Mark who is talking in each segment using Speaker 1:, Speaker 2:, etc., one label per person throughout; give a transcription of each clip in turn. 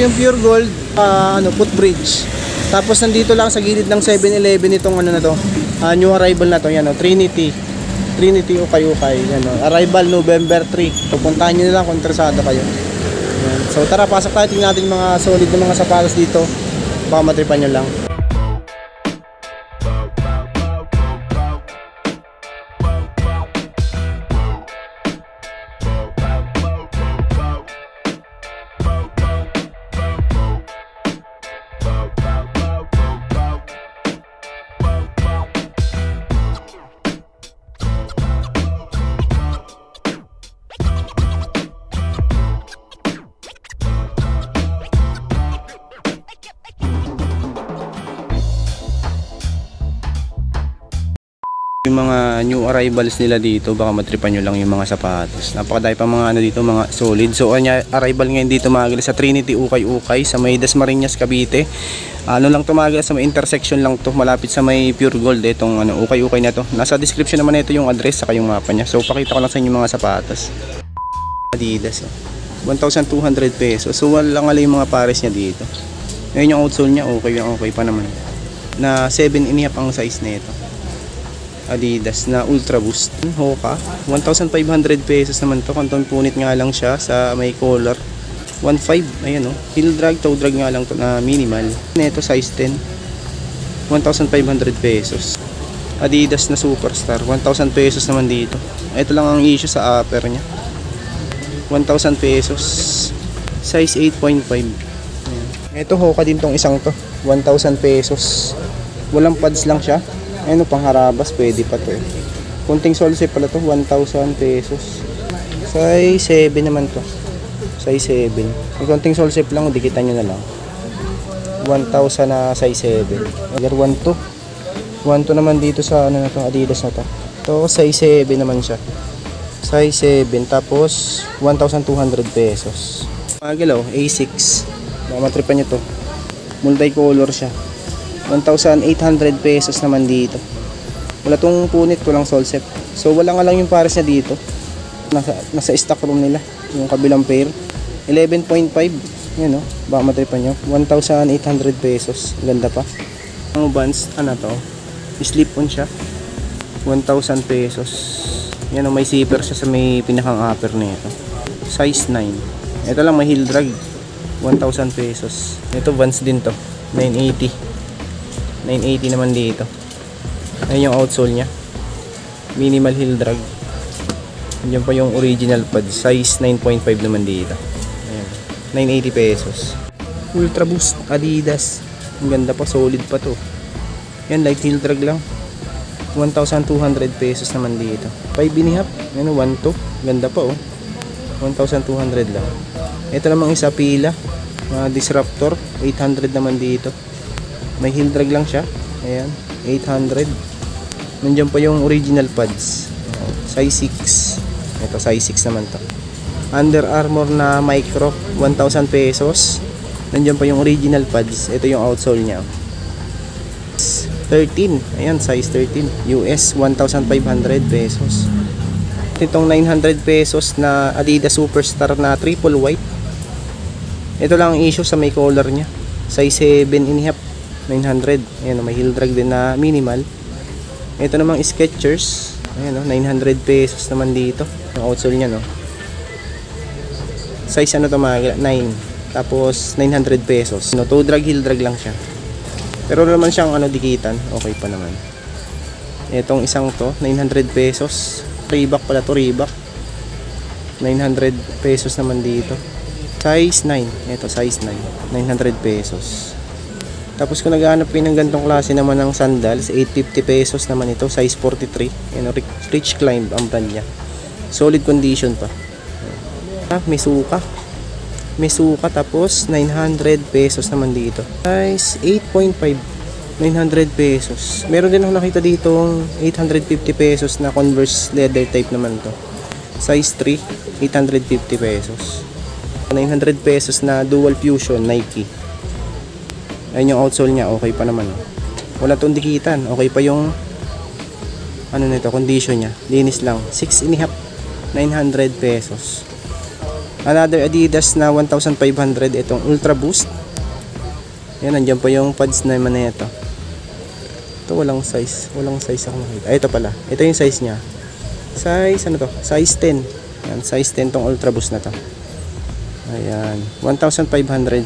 Speaker 1: yung pure gold, footbridge. Tapos nandito lang sa gilid ng 7-Eleven itong ano na to, new arrival na to, yan o, Trinity Ukay-Ukay, yan o, arrival November 3. Pupuntahan nyo nila kung interesado kayo. Yan. So tara, pasok tayo, tingnan natin yung mga solid na mga sapatos dito, baka matripan nyo lang. Yung mga new arrivals nila dito, baka matripan nyo lang yung mga sapatos. Napakadami pa mga ano dito, mga solid. So arrival ngayon dito mga sa Trinity Ukay-Ukay sa may Dasmariñas, Cavite. Ano lang to mga sa may intersection lang to, malapit sa may Pure Gold itong ano Ukay-Ukay na to. Nasa description naman ito yung address saka yung mapa niya. So pakita ko lang sa inyo mga sapatos. Adidas 1,200 pesos. So walang alay yung mga pares niya dito. Ngayon yung outsole niya okay pa naman. Na 7.5 ang size nito. Adidas na Ultra Boost Hoka, 1,500 pesos naman to. Kanton punit nga lang siya sa may collar, 1.5. ayan o, heel drag, toe drag nga lang to na minimal. Neto size 10, 1,500 pesos. Adidas na Superstar, 1,000 pesos naman dito. Ito lang ang issue sa upper nya, 1,000 pesos, size 8.5. Ito Hoka din tong isang to, 1,000 pesos. Walang pads lang siya. Ano pang harabas, pwede pa to eh. Kunting solse pala to, 1,000 pesos. Size 7 naman to. Size 7. Yung kunting solse lang, dikitan nyo na lang. 1,000 na size 7. Agar 1,2. 1,2 naman dito sa ano na to, Adidas na to. Ito, size 7 naman siya. Size 7, tapos 1,200 pesos. Magalaw, A6. Matripan nyo to. Multicolor siya. 1,800 pesos naman dito. Wala tong punit, walang solsep. So wala nga lang yung pares niya dito. Nasa stock room nila yung kabilang pair. 11.5. Yan o, baka matripan nyo. 1,800 pesos. Ganda pa. Ang bands, ano to, slip on siya, 1,000 pesos. Yan o, may zipper siya sa may pinakang upper nito. Size 9. Ito lang, may heel drag, 1,000 pesos. Ito Vans din to, 980 naman dito. Ayun yung outsole nya, minimal heel drag. Yan pa yung original pad, size 9.5 naman dito. Ayan, 980 pesos. Ultra Boost Adidas, ang ganda pa, solid pa to. Yan, light heel drag lang, 1,200 pesos naman dito. 5.5, ano, 1,2, ganda pa oh, 1,200 lang. Ito namang isa pila, Disruptor, 800 naman dito. May heel drag lang siya. Ayan, 800. Nandiyan pa yung original pads. Size 6. Ito, size 6 naman to. Under Armour na micro, 1,000 pesos. Nandiyan pa yung original pads. Ito yung outsole nya. 13. Ayan, size 13. US, 1,500 pesos. Itong 900 pesos na Adidas Superstar na triple white. Ito lang ang issue sa may collar nya. Size 7.5. 900. Ayan o, may heel drag din na minimal. Ito namang Skechers. Ayan o, 900 pesos naman dito. Yung outsole nya no. Size ano to mga 9. Tapos 900 pesos. No, toe drag, heel drag lang siya. Pero naman siyang ano, dikitan. Okay pa naman. Itong isang to, 900 pesos. Reebok pala to, Reebok. 900 pesos naman dito. Size 9. Ito, size 9. 900 pesos. Tapos kung naghahanap kayo ng gantong klase naman ng sandals, 850 pesos naman ito, size 43. Yan, Rich Climb ang brand niya. Solid condition pa. May suka. May suka, tapos 900 pesos naman dito. Size 8.5. 900 pesos. Meron din ako nakita ditong 850 pesos na Converse leather type naman to. Size 3, 850 pesos. 900 pesos na Dual Fusion Nike. Ayun yung outsole nya, okay pa naman. Wala tong dikitan, okay pa yung ano nito, condition nya. Linis lang. 6.5, 900 pesos. Another Adidas na 1,500, itong Ultra Boost. Yan, nandiyan po yung pads naman na ito. Ito walang size ako makita. Ito pala, ito yung size nya. Size ano to? Size 10. Yan, size 10 tong Ultra Boost na to. Ayan, 1,500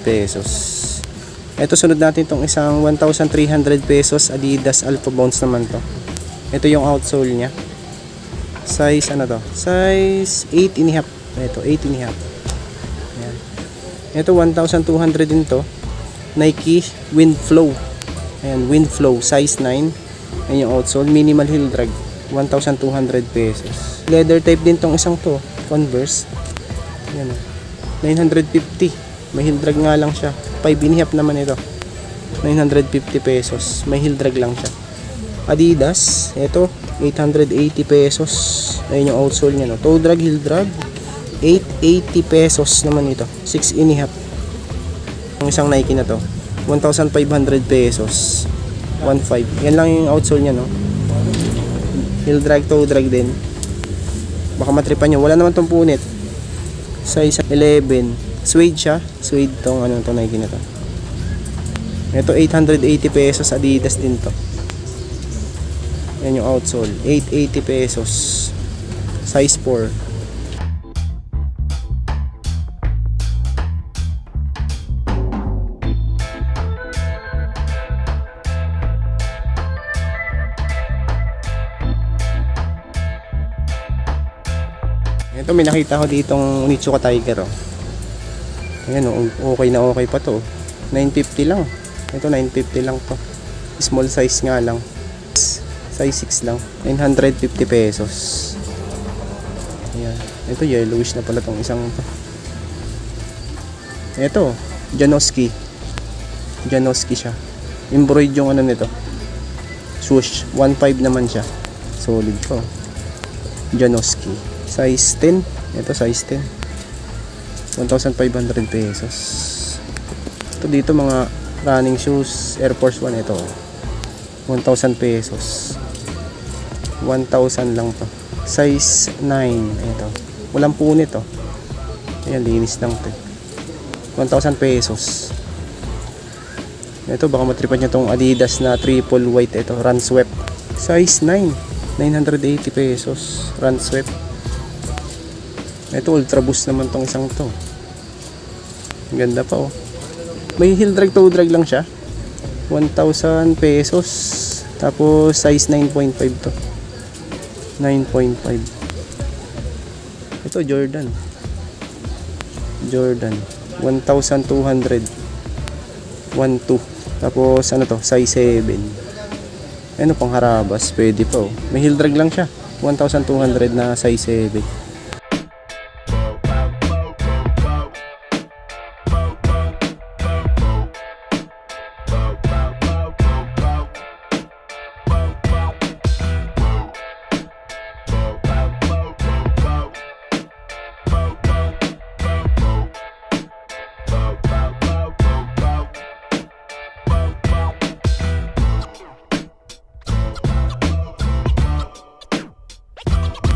Speaker 1: pesos. Ito sunod natin tong isang 1,300 pesos Adidas Alpha Bounce naman to. Ito yung outsole nya. Size ano to? Size 8.5. Ito 8.5. Ayan. Ito 1,200 din to. Nike Windflow. Ayan, Windflow size 9. Ayan yung outsole, minimal heel drag, 1,200 pesos. Leather type din tong isang to, Converse. Ayan, 950. May heel drag nga lang siya. 5.5 naman ito. 950 pesos. May heel drag lang siya. Adidas, ito 880 pesos. Ayan yung outsole niya, no. Toe drag, heel drag, 880 pesos naman ito. 6.5. Yung isang Nike na to, 1,500 pesos. 1.5. Yan lang yung outsole niya, no. Heel drag, toe drag din. Baka matripan nyo. Wala naman tong punit. Size 11. Suede siya. Suede tong ano to Nike na to. Ito 880 pesos. Adidas din to. Yan yung outsole. 880 pesos. Size 4. Ito, may nakita ko ditong Onitsuka Tiger, oh. Ayan, oh, okay na okay pa to. 950 lang. Ito 950 lang to. Small size nga lang. Size 6 lang. 950 pesos. Ayan. Ito yellowish na pala tong isang to. Ito, Janoski. Janoski siya. Embroid yung ano nito. Swoosh. 1.5 naman siya. Solid po. Janoski. Size 10. Ito size 10. 1,500 pesos. Ito dito mga running shoes, Air Force 1 ito. 1,000 pesos. 1,000 lang to. Size 9 ito. Walang punit to. Ayan, linis lang to. 1,000 pesos. Ito baka matripan niya tong Adidas na triple white ito, Run Swept. Size 9. 980 pesos. Run Swept. Ito Ultra Boost naman tong isang to. Ganda pa, oh. May heel drag, toe drag lang siya. 1,000 pesos. Tapos size 9.5 to. 9.5. Ito Jordan. Jordan 1,200. 1.2. Tapos ano to, size 7. Ano pang harabas, pwede pa, oh. May heel drag lang siya. 1,200 na size 7.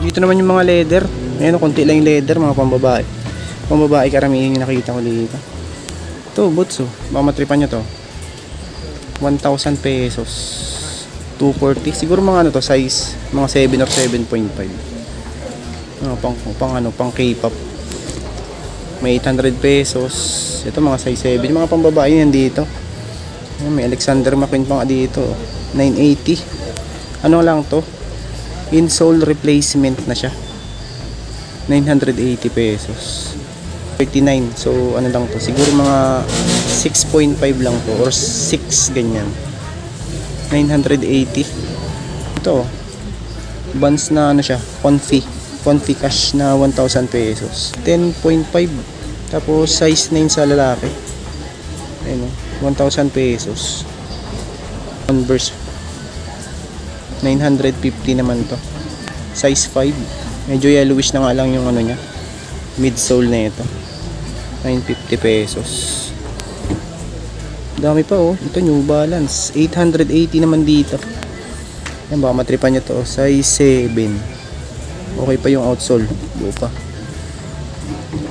Speaker 1: Dito naman yung mga leather. Ayan, konti lang yung leather, mga pambabae. Pambabae karamihan yung nakita ko dito. Ito, boots, oh. Baka matripan nyo to. 1,000 pesos. 240. Siguro mga ano to, size mga 7 or 7.5. Pang K-pop. May 800 pesos. Ito mga size 7. Mga pambabae yan dito. Ayan, may Alexander McQueen pang dito. 980. Ano lang to? Insole replacement na siya. 980 pesos. 39. So ano lang to, siguro mga 6.5 lang to or 6 ganyan. 980. Ito Vans na ano siya, Confi cash na 1,000 pesos. 10.5. Tapos size 9 sa lalaki. Ayun, 1,000 pesos. Converse 950 naman to. Size 5. Medyo yellowish na nga lang yung ano niya. Midsole na ito. 950 pesos. Dami pa, oh. Ito New Balance. 880 naman dito. Yan, baka matripan niya to. Size 7. Okay pa yung outsole. Buo pa.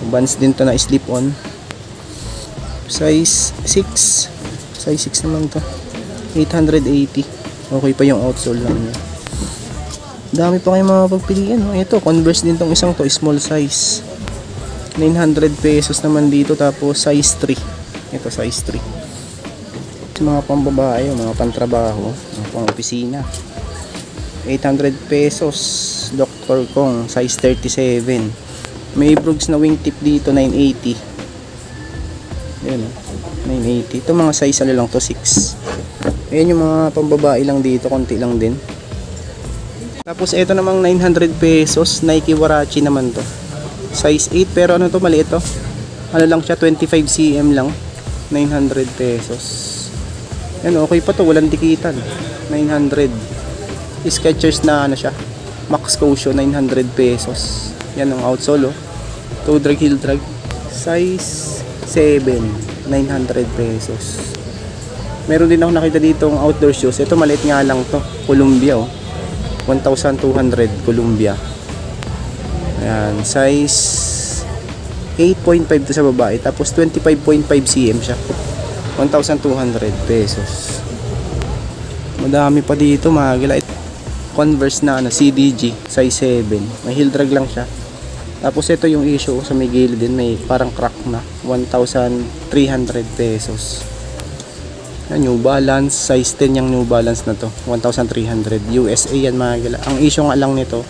Speaker 1: Vans din to na slip-on. Size 6. Size 6 naman to. 880. Okay pa yung outsole lang niya. Dami pa kayong mga pagpilian. No? Ito, Converse din tong isang to. Small size. 900 pesos naman dito. Tapos size 3. Ito, size 3. Mga pambabae, mga pantrabaho, mga pang-opisina. 800 pesos. Dr. Kong, size 37. May Brooks na wingtip dito, 980. Ayan, 980. Ito mga size ano lang to, 6. Ayan yung mga pambabae lang dito, konti lang din. Tapos ito namang 900 pesos, Nike Warachi naman to. Size 8, pero ano to, maliit to. Ano lang siya, 25 cm lang. 900 pesos. Yan, okay pa to, walang dikitan. 900. Skechers na ano siya, Max Cushion, 900 pesos. Yan ang outsole, oh. Toe drag, heel drag. Size 7, 900 pesos. Meron din ako nakita dito ng outdoor shoes. Ito maliit nga lang to, Columbia, oh. 1,200 Columbia. Ayan, size 8.5 to sa babae. Tapos 25.5 cm siya. 1,200 pesos. Madami pa dito mga gila. Converse na ano, CDG size 7. May heel drag lang siya. Tapos ito yung issue sa may gilid din, may parang crack na. 1,300 pesos. New Balance size 10 yung New Balance na to. 1,300 USA yan mga gila. Ang issue nga lang nito,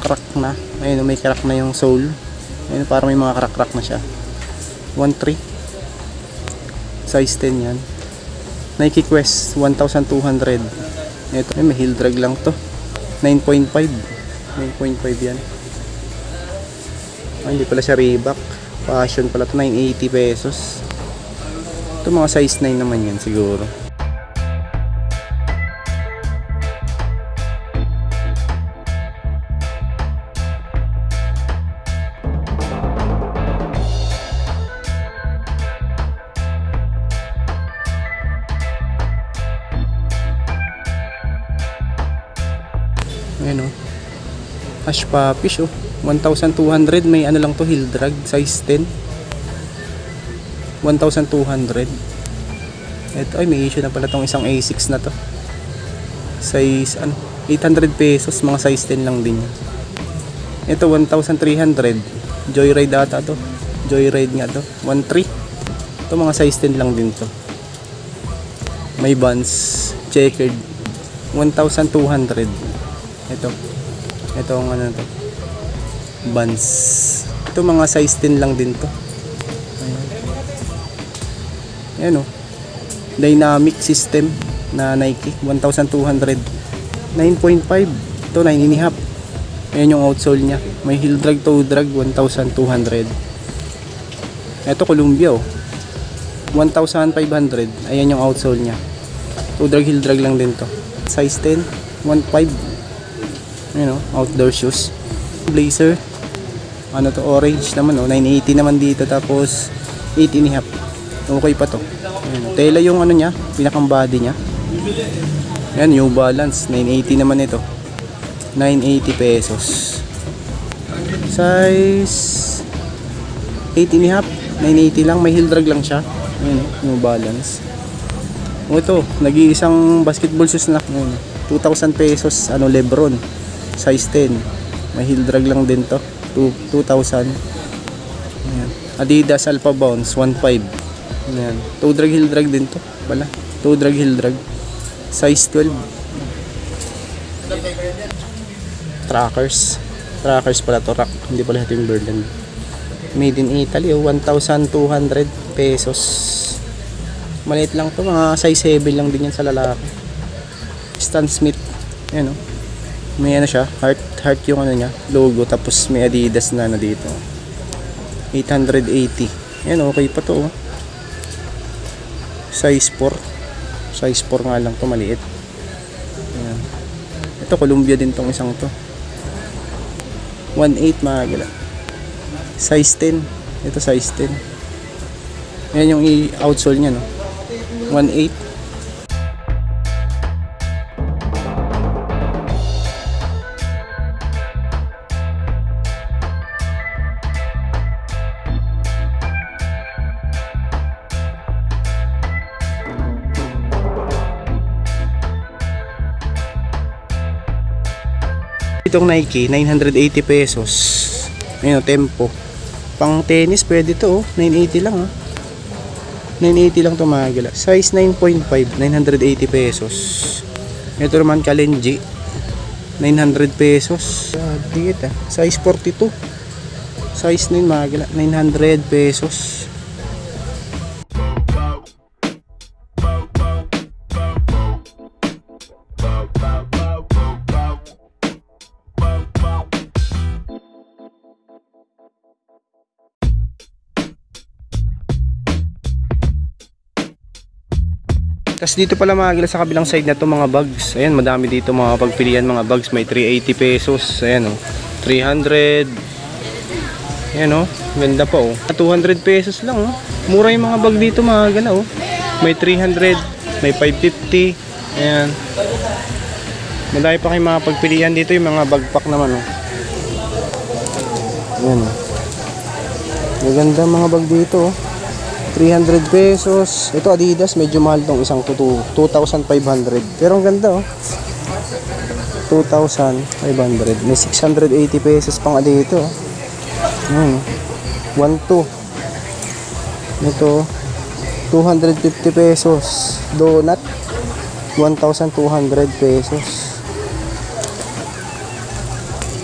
Speaker 1: crack na. Ayun, may crack na yung sole. Ayun, parang may mga crack na siya. 1,300. Size 10 yan. Nike Quest 1,200. Ito may heel drag lang to. 9.5. 9.5 yan. Ay, hindi pala siya Reebok. Fashion pala to, 980 pesos. Ito mga size 9 naman yan siguro. Ayan, oh. Hush Puppies, oh. 1,200. May ano lang to, heel drag, size 10. 1,200. Ito, ay may issue na pala tong isang A6 na to. Size ano, 800 pesos, mga size 10 lang din. Ito 1,300. Joyride ata to. Joyride nga to. 1,300. Ito mga size 10 lang din to. May Vans checkered 1,200. Ito ang ano to, Vans. Ito mga size 10 lang din to. Ayan, oh. Dynamic system na Nike 1,200. 9.5. Ito 9.5. Ayan yung outsole nya. May heel drag, toe drag, 1,200. Ito Columbia, oh. 1,500. Ayan yung outsole nya. Toe drag, heel drag lang din to. Size 10, 1,500. Ayan, oh, outdoor shoes. Blazer. Ano to, orange naman, oh. 980 naman dito. Tapos 8.5. Okay pa to. Ayan, tela yung ano nya, pinakang body nya. Ayan, New Balance 980 naman ito. 980 pesos. Size 8.5. 980 lang, may heel drag lang siya. Ayan, New Balance. Ito, nag-iisang basketball shoes na. Ayan, 2,000 pesos, ano, Lebron. Size 10. May heel drag lang din to. 2,000. Ayan. Adidas Alpha Bounce 1,500. Ayan. Toe drag, heel drag din to. Bala. Toe drag, heel drag. Size 12. Trackers. Trackers pala to. Rack. Hindi pala Timberland. Made in Italy. 1,200 pesos. Maliit lang to. Mga size 7 lang din yan sa lalaki. Stan Smith. Ayan, oh. May ano siya. Heart yung ano niya. Logo. Tapos may Adidas na ano dito. 880. Ayan, okay pa to, oh. Size 4. Size 4 nga lang to, maliit. Ayan. Ito Columbia din tong isang to. 1,800 mga gila. Size 10. Ito size 10. Ayan yung outsole nya, no. 1,800. Itong Nike, 980 pesos. Ayun, Tempo. Pang tennis, pwede to, 980 lang, 980 lang to mga gala. Size 9.5, 980 pesos. Ito naman Kalenji, 900 pesos. Dito, size 42. Size 9 mga gala, 900 pesos. Tapos dito pala mga gila sa kabilang side na to mga bags. Ayan, madami dito mga pagpilian mga bags. May 380 pesos. Ayan, 300. Ayan, ganda pa, 200 pesos lang, Mura yung mga bag dito mga gala, May 300, may 550. Ayan. Madami pa kayong mga pagpilian dito, yung mga bagpack naman, Ayan, maganda mga bag dito, 300 pesos. Ito Adidas, medyo mahal tong isang 2,500. Pero ang ganda, 2,500. May 680 pesos pang dito, 1,2. Ito 250 pesos. Donut 1,200 pesos.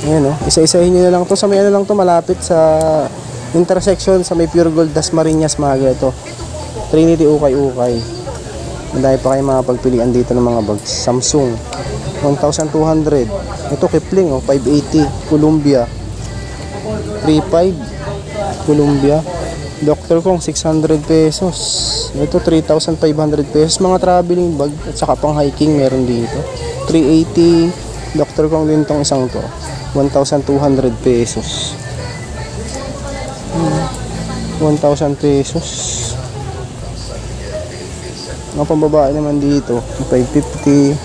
Speaker 1: Ayan, isa-isahin nyo na lang to. Sa may ano lang to, malapit sa intersection sa may Pure Gold Dasmariñas mga ito. Trinity Ukay-Ukay. Madami pa kayong mga pagpilian dito ng mga bags. Samsung 1,200. Ito Kipling, 580. Columbia 3,500. Columbia. Dr. Kong 600 pesos. Ito 3,500 pesos. Mga traveling bag at saka pang hiking meron dito. 380. Dr. Kong din tong isang to. 1,200 pesos. 1,000 pesos. Mga pambabae naman dito, 550.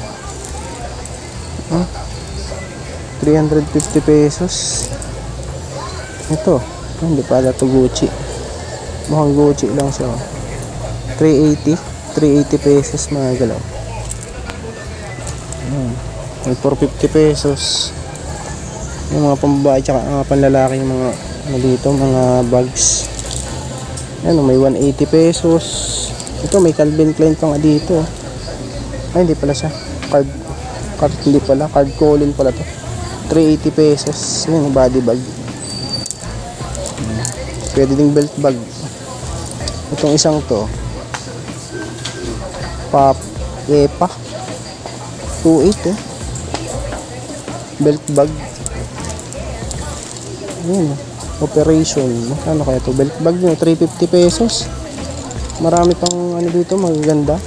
Speaker 1: 350 pesos. Ito, hindi pala to Gucci. Mukhang Gucci lang siya. 380 pesos mga galaw. May 450 pesos. Yung mga pambabae tsaka mga panlalaki, yung mga dito, mga bags. Ano, may 180 pesos. Ito may Calvin Klein pang dito. Ay, hindi pala siya. Card hindi pala. Card Colin pala to. 380 pesos. Yung body bag. Pwede ding belt bag. Itong isang to. Epa. 2.8 Belt bag. Ayan, Operation. Ano kaya to? Belt bag nyo, 350 pesos. Marami pang ano dito, magaganda.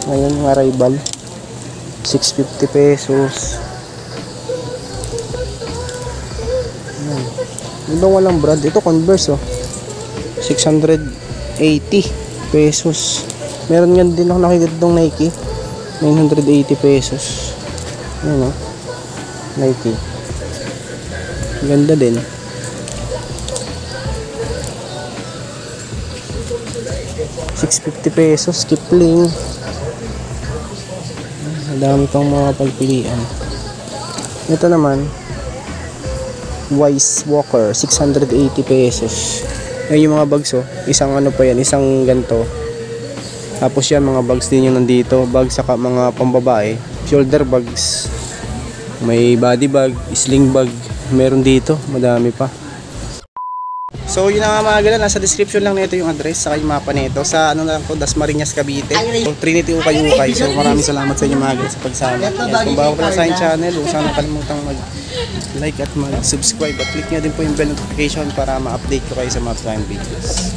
Speaker 1: Ngayon, yung Arrival. 650 pesos. Ayan. Ibang walang brand. Ito Converse, 680 pesos. Meron nga din ako nakikita itong Nike. 980 pesos. Ayan, Nike. Ganda din. 650 pesos. Kipling. Madami pang mga pagpilian. Ito naman Wise Walker, 680 pesos. Ayun yung mga bags, isang ano pa yan, isang ganto. Tapos yan, mga bags din yung nandito. Bags saka mga pambabae. Shoulder bags. May body bag, sling bag. Meron dito, madami pa. So yun na mga gala, nasa description lang nito yung address saka yung mapa nito. Sa ano lang to, Dasmariñas, Cavite. So, Trinity Ukay-Ukay. So maraming salamat sa inyo mga gala sa pagsama. Kung bago pa sa aking channel, huwag sana kalimutang mag-like at mag-subscribe. At click nyo din po yung bell notification para ma-update ko kayo sa mga upcoming videos.